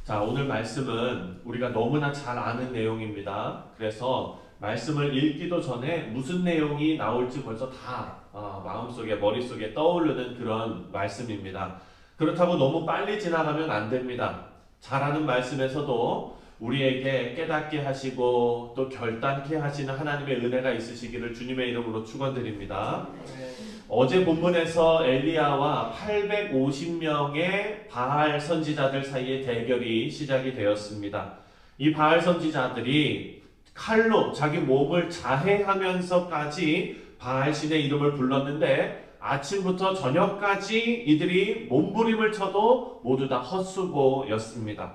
자, 오늘 말씀은 우리가 너무나 잘 아는 내용입니다. 그래서 말씀을 읽기도 전에 무슨 내용이 나올지 벌써 다 마음속에, 머릿속에 떠오르는 그런 말씀입니다. 그렇다고 너무 빨리 지나가면 안 됩니다. 잘 아는 말씀에서도 우리에게 깨닫게 하시고 또 결단케 하시는 하나님의 은혜가 있으시기를 주님의 이름으로 축원드립니다. 어제 본문에서 엘리야와 850명의 바알 선지자들 사이의 대결이 시작이 되었습니다. 이 바알 선지자들이 칼로 자기 몸을 자해하면서까지 바알 신의 이름을 불렀는데 아침부터 저녁까지 이들이 몸부림을 쳐도 모두 다 헛수고였습니다.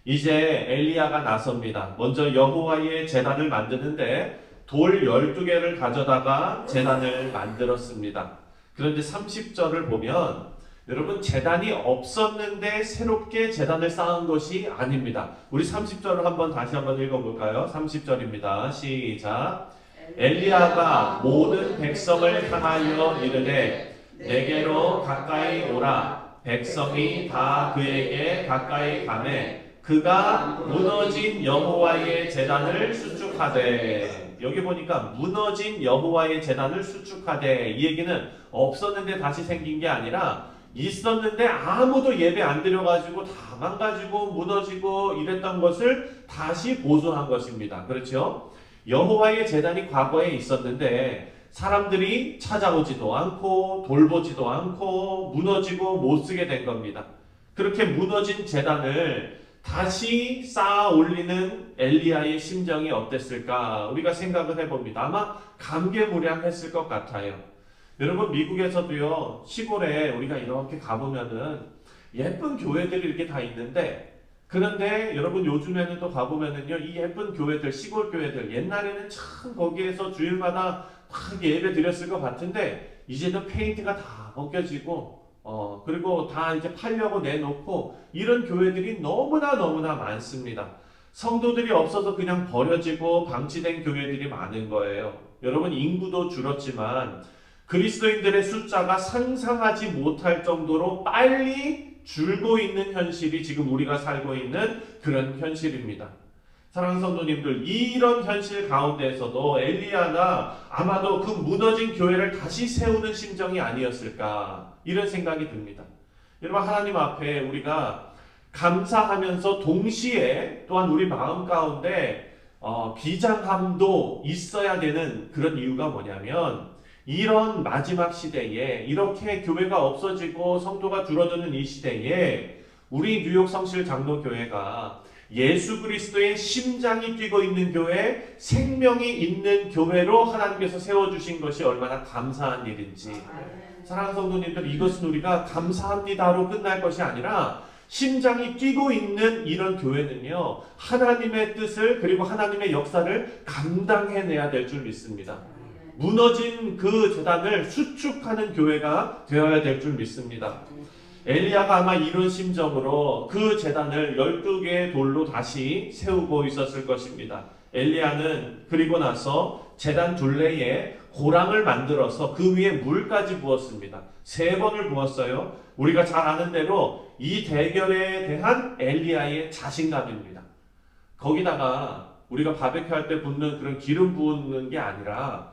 이제 엘리야가 나섭니다. 먼저 여호와의 제단을 만드는데 돌 12개를 가져다가 제단을 만들었습니다. 그런데 30절을 보면 여러분 제단이 없었는데 새롭게 제단을 쌓은 것이 아닙니다. 우리 30절을 다시 한번 읽어볼까요? 30절입니다. 시작. 엘리야가 모든 백성을 향하여 이르되 내게로 가까이 오라. 백성이 다 그에게 가까이 가매 그가 무너진 여호와의 제단을 수축하되. 여기 보니까 무너진 여호와의 제단을 수축하되, 이 얘기는 없었는데 다시 생긴 게 아니라 있었는데 아무도 예배 안 드려가지고 다 망가지고 무너지고 이랬던 것을 다시 보존한 것입니다. 그렇죠? 여호와의 제단이 과거에 있었는데 사람들이 찾아오지도 않고 돌보지도 않고 무너지고 못 쓰게 된 겁니다. 그렇게 무너진 제단을 다시 쌓아 올리는 엘리야의 심정이 어땠을까? 우리가 생각을 해봅니다. 아마 감개무량했을 것 같아요. 여러분, 미국에서도요, 시골에 우리가 이렇게 가보면은 예쁜 교회들이 이렇게 다 있는데, 그런데 여러분 요즘에는 또 가보면은요, 이 예쁜 교회들, 시골 교회들, 옛날에는 참 거기에서 주일마다 막 예배 드렸을 것 같은데, 이제는 페인트가 다 벗겨지고, 그리고 다 이제 팔려고 내놓고 이런 교회들이 너무나 많습니다. 성도들이 없어서 그냥 버려지고 방치된 교회들이 많은 거예요. 여러분, 인구도 줄었지만 그리스도인들의 숫자가 상상하지 못할 정도로 빨리 줄고 있는 현실이 지금 우리가 살고 있는 그런 현실입니다. 사랑하는 성도님들, 이런 현실 가운데에서도 엘리야가 아마도 그 무너진 교회를 다시 세우는 심정이 아니었을까, 이런 생각이 듭니다. 여러분, 하나님 앞에 우리가 감사하면서 동시에 또한 우리 마음 가운데 비장함도 있어야 되는 그런 이유가 뭐냐면, 이런 마지막 시대에 이렇게 교회가 없어지고 성도가 줄어드는 이 시대에 우리 뉴욕 성실 장로교회가 예수 그리스도의 심장이 뛰고 있는 교회, 생명이 있는 교회로 하나님께서 세워주신 것이 얼마나 감사한 일인지. 사랑하는 성도님들, 이것은 우리가 감사합니다로 끝날 것이 아니라 심장이 뛰고 있는 이런 교회는요, 하나님의 뜻을, 그리고 하나님의 역사를 감당해내야 될 줄 믿습니다. 무너진 그 제단을 수축하는 교회가 되어야 될 줄 믿습니다. 엘리야가 아마 이런 심정으로 그 제단을 12개의 돌로 다시 세우고 있었을 것입니다. 엘리야는 그리고 나서 제단 둘레에 고랑을 만들어서 그 위에 물까지 부었습니다. 3번을 부었어요. 우리가 잘 아는 대로 이 대결에 대한 엘리야의 자신감입니다. 거기다가 우리가 바베큐 할 때 붓는 그런 기름 부은 게 아니라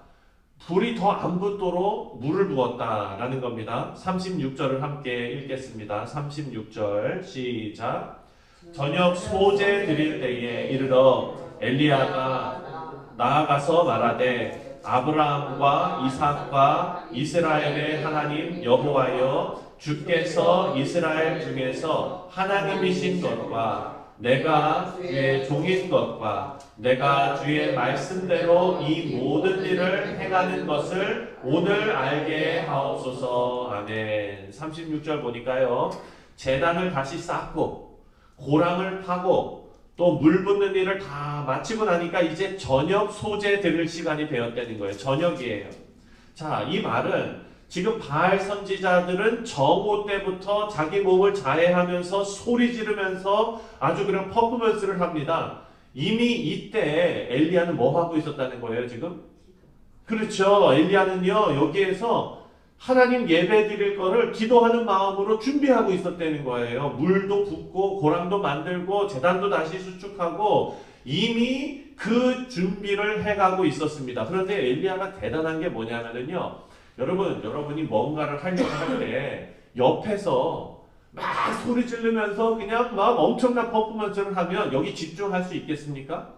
불이 더 안 붙도록 물을 부었다라는 겁니다. 36절을 함께 읽겠습니다. 36절 시작. 저녁 소제 드릴 때에 이르러 엘리야가 나아가서 말하되 아브라함과 이삭과 이스라엘의 하나님 여호와여, 주께서 이스라엘 중에서 하나님이신 것과 내가 주의 종인 것과 내가 주의 말씀대로 이 모든 일을 행하는 것을 오늘 알게 하옵소서. 아멘. 36절 보니까요, 제단을 다시 쌓고 고랑을 파고 또 물 붓는 일을 다 마치고 나니까 이제 저녁 소재 드릴 시간이 되었다는 거예요. 저녁이에요. 자, 이 말은 지금 바알 선지자들은 정오 때부터 자기 몸을 자해하면서 소리 지르면서 아주 그런 퍼포먼스를 합니다. 이미 이때 엘리야는 뭐 하고 있었다는 거예요, 지금? 그렇죠. 엘리야는요, 여기에서 하나님 예배 드릴 거를 기도하는 마음으로 준비하고 있었다는 거예요. 물도 붓고 고랑도 만들고 제단도 다시 수축하고 이미 그 준비를 해가고 있었습니다. 그런데 엘리야가 대단한 게 뭐냐면요. 여러분이 뭔가를 하려고 할 때 옆에서 막 소리 지르면서 그냥 막 엄청난 퍼포먼스를 하면 여기 집중할 수 있겠습니까?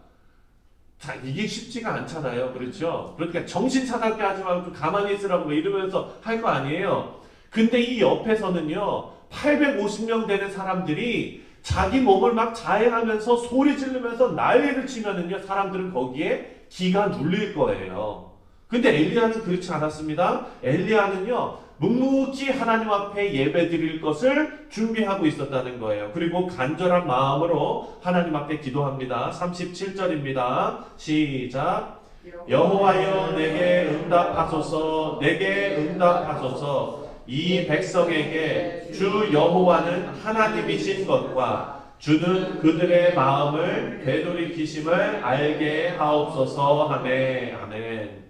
자, 이게 쉽지가 않잖아요. 그렇죠? 그러니까 정신 차갑게 하지 말고 좀 가만히 있으라고 뭐 이러면서 할 거 아니에요. 근데 이 옆에서는요, 850명 되는 사람들이 자기 몸을 막 자해하면서 소리 지르면서 난리를 치면은요, 사람들은 거기에 기가 눌릴 거예요. 근데 엘리야는 그렇지 않았습니다. 엘리야는요, 묵묵히 하나님 앞에 예배 드릴 것을 준비하고 있었다는 거예요. 그리고 간절한 마음으로 하나님 앞에 기도합니다. 37절입니다. 시작. 여호와여 내게 응답하소서, 내게 응답하소서. 이 백성에게 주 여호와는 하나님이신 것과 주는 그들의 마음을 되돌이키심을 알게 하옵소서 하매. 아멘.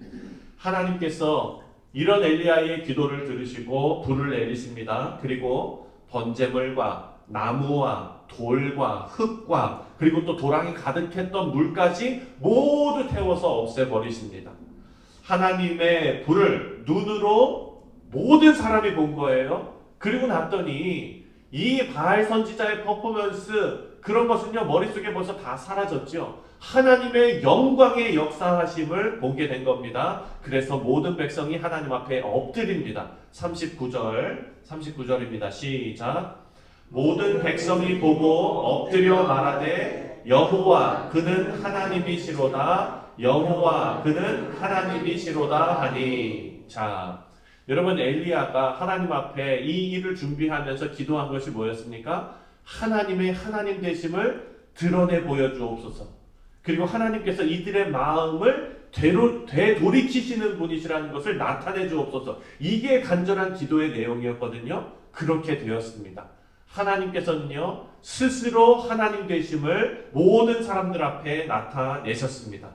하나님께서 이런 엘리야의 기도를 들으시고 불을 내리십니다. 그리고 번제물과 나무와 돌과 흙과 그리고 또 도랑이 가득했던 물까지 모두 태워서 없애버리십니다. 하나님의 불을 눈으로 모든 사람이 본 거예요. 그리고 났더니 이 바알 선지자의 퍼포먼스 그런 것은요 머릿속에 벌써 다 사라졌죠. 하나님의 영광의 역사하심을 보게 된 겁니다. 그래서 모든 백성이 하나님 앞에 엎드립니다. 39절입니다. 시작. 모든 백성이 보고 엎드려 말하되 여호와 그는 하나님이시로다. 여호와 그는 하나님이시로다 하니. 자, 여러분 엘리야가 하나님 앞에 이 일을 준비하면서 기도한 것이 뭐였습니까? 하나님의 하나님 되심을 드러내 보여주옵소서. 그리고 하나님께서 이들의 마음을 되돌이키시는 분이시라는 것을 나타내 주옵소서. 이게 간절한 기도의 내용이었거든요. 그렇게 되었습니다. 하나님께서는요 스스로 하나님 되심을 모든 사람들 앞에 나타내셨습니다.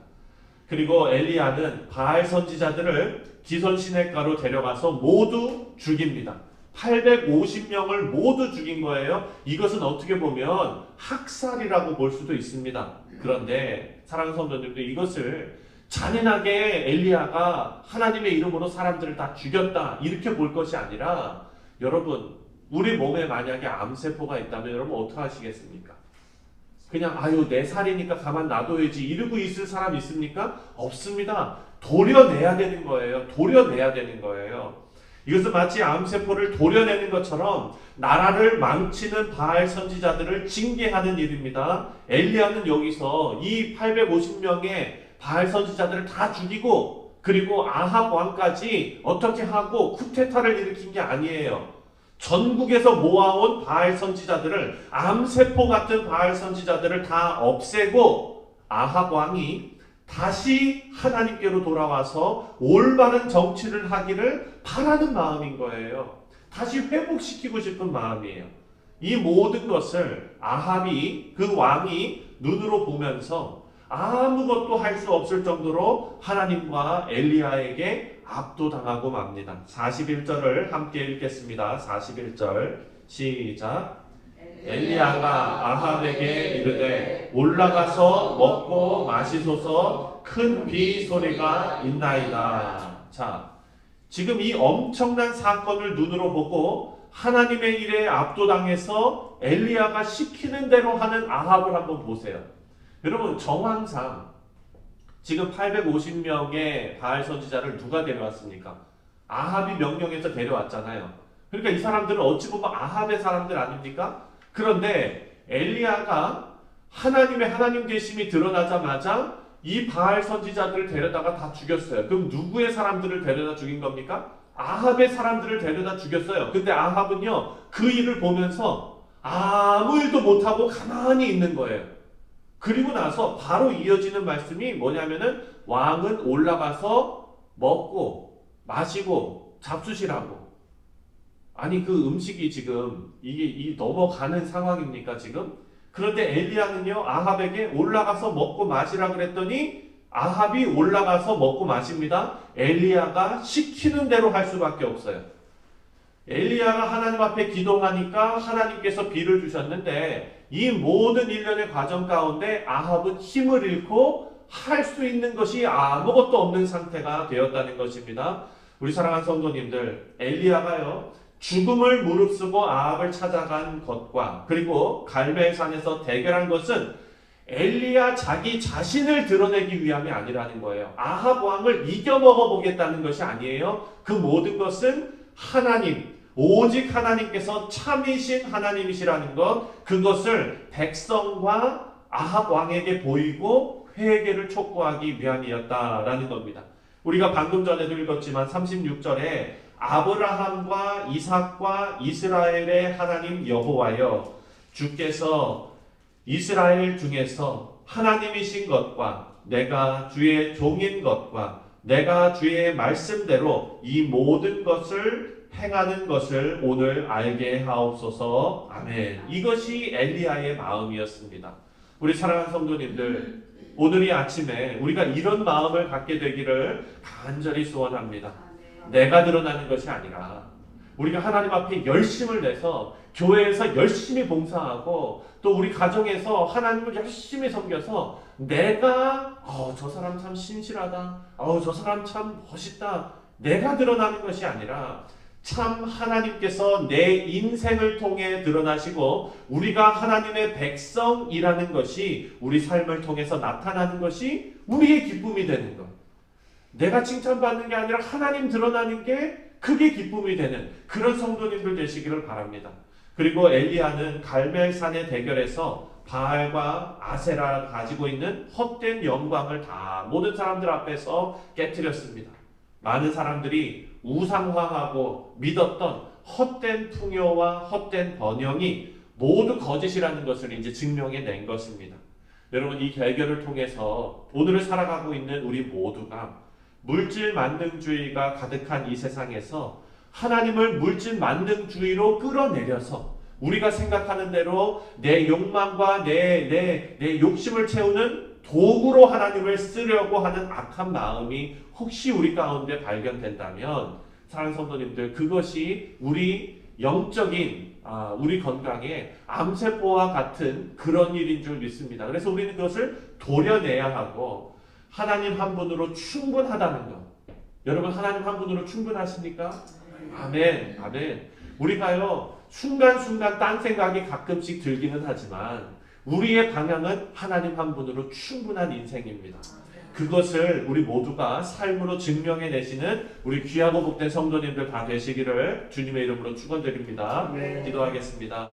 그리고 엘리야는 바알 선지자들을 기선 시냇가로 데려가서 모두 죽입니다. 850명을 모두 죽인 거예요. 이것은 어떻게 보면 학살이라고 볼 수도 있습니다. 그런데 사랑하는 성도님들, 이것을 잔인하게 엘리야가 하나님의 이름으로 사람들을 다 죽였다 이렇게 볼 것이 아니라, 여러분 우리 몸에 만약에 암세포가 있다면 여러분 어떻게 하시겠습니까? 그냥 아유 내 살이니까 가만 놔둬야지 이러고 있을 사람 있습니까? 없습니다. 도려내야 되는 거예요. 도려내야 되는 거예요. 이것은 마치 암세포를 도려내는 것처럼 나라를 망치는 바알 선지자들을 징계하는 일입니다. 엘리야는 여기서 이 850명의 바알 선지자들을 다 죽이고 그리고 아합 왕까지 어떻게 하고 쿠데타를 일으킨 게 아니에요. 전국에서 모아온 바알 선지자들을, 암세포 같은 바알 선지자들을 다 없애고 아합 왕이 다시 하나님께로 돌아와서 올바른 정치를 하기를 바라는 마음인 거예요. 다시 회복시키고 싶은 마음이에요. 이 모든 것을 아합이, 그 왕이 눈으로 보면서 아무것도 할 수 없을 정도로 하나님과 엘리야에게 압도당하고 맙니다. 41절을 함께 읽겠습니다. 41절 시작. 엘리야가 아합에게 이르되 올라가서 먹고 마시소서, 큰 비 소리가 있나이다. 자, 지금 이 엄청난 사건을 눈으로 보고 하나님의 일에 압도당해서 엘리야가 시키는 대로 하는 아합을 한번 보세요. 여러분 정황상 지금 850명의 바알 선지자를 누가 데려왔습니까? 아합이 명령해서 데려왔잖아요. 그러니까 이 사람들은 어찌 보면 아합의 사람들 아닙니까? 그런데 엘리야가 하나님의 하나님 되심이 드러나자마자 이 바알 선지자들을 데려다가 다 죽였어요. 그럼 누구의 사람들을 데려다 죽인 겁니까? 아합의 사람들을 데려다 죽였어요. 근데 아합은요 그 일을 보면서 아무 일도 못하고 가만히 있는 거예요. 그리고 나서 바로 이어지는 말씀이 뭐냐면은 왕은 올라가서 먹고 마시고 잡수시라고. 아니 그 음식이 지금 이게 넘어가는 상황입니까 지금? 그런데 엘리야는요 아합에게 올라가서 먹고 마시라 그랬더니 아합이 올라가서 먹고 마십니다. 엘리야가 시키는 대로 할 수밖에 없어요. 엘리야가 하나님 앞에 기도하니까 하나님께서 비를 주셨는데 이 모든 일련의 과정 가운데 아합은 힘을 잃고 할 수 있는 것이 아무것도 없는 상태가 되었다는 것입니다. 우리 사랑하는 성도님들, 엘리야가요 죽음을 무릅쓰고 아합을 찾아간 것과 그리고 갈멜산에서 대결한 것은 엘리야 자기 자신을 드러내기 위함이 아니라는 거예요. 아합 왕을 이겨 먹어보겠다는 것이 아니에요. 그 모든 것은 하나님, 오직 하나님께서 참이신 하나님이시라는 것, 그것을 백성과 아합 왕에게 보이고 회개를 촉구하기 위함이었다라는 겁니다. 우리가 방금 전에도 읽었지만 36절에 아브라함과 이삭과 이스라엘의 하나님 여호와여, 주께서 이스라엘 중에서 하나님이신 것과 내가 주의 종인 것과 내가 주의 말씀대로 이 모든 것을 행하는 것을 오늘 알게 하옵소서. 아멘. 이것이 엘리야의 마음이었습니다. 우리 사랑하는 성도님들, 오늘 이 아침에 우리가 이런 마음을 갖게 되기를 간절히 소원합니다. 내가 드러나는 것이 아니라 우리가 하나님 앞에 열심을 내서 교회에서 열심히 봉사하고 또 우리 가정에서 하나님을 열심히 섬겨서 내가 저 사람 참 신실하다, 저 사람 참 멋있다, 내가 드러나는 것이 아니라 참 하나님께서 내 인생을 통해 드러나시고 우리가 하나님의 백성이라는 것이 우리 삶을 통해서 나타나는 것이 우리의 기쁨이 되는 것. 내가 칭찬받는 게 아니라 하나님 드러나는 게 그게 기쁨이 되는 그런 성도님들 되시기를 바랍니다. 그리고 엘리야는 갈멜산의 대결에서 바알과 아세라가 가지고 있는 헛된 영광을 다 모든 사람들 앞에서 깨뜨렸습니다. 많은 사람들이 우상화하고 믿었던 헛된 풍요와 헛된 번영이 모두 거짓이라는 것을 이제 증명해낸 것입니다. 여러분, 이 대결을 통해서 오늘을 살아가고 있는 우리 모두가 물질 만능주의가 가득한 이 세상에서 하나님을 물질 만능주의로 끌어내려서 우리가 생각하는 대로 내 욕망과 내 욕심을 채우는 도구로 하나님을 쓰려고 하는 악한 마음이 혹시 우리 가운데 발견된다면 사랑하는 성도님들, 그것이 우리 영적인 우리 건강에 암세포와 같은 그런 일인 줄 믿습니다. 그래서 우리는 그것을 도려내야 하고 하나님 한 분으로 충분하다는 것. 여러분, 하나님 한 분으로 충분하십니까? 아멘, 아멘. 우리가요 순간순간 딴 생각이 가끔씩 들기는 하지만 우리의 방향은 하나님 한 분으로 충분한 인생입니다. 그것을 우리 모두가 삶으로 증명해내시는 우리 귀하고 복된 성도님들 다 되시기를 주님의 이름으로 축원드립니다. 기도하겠습니다.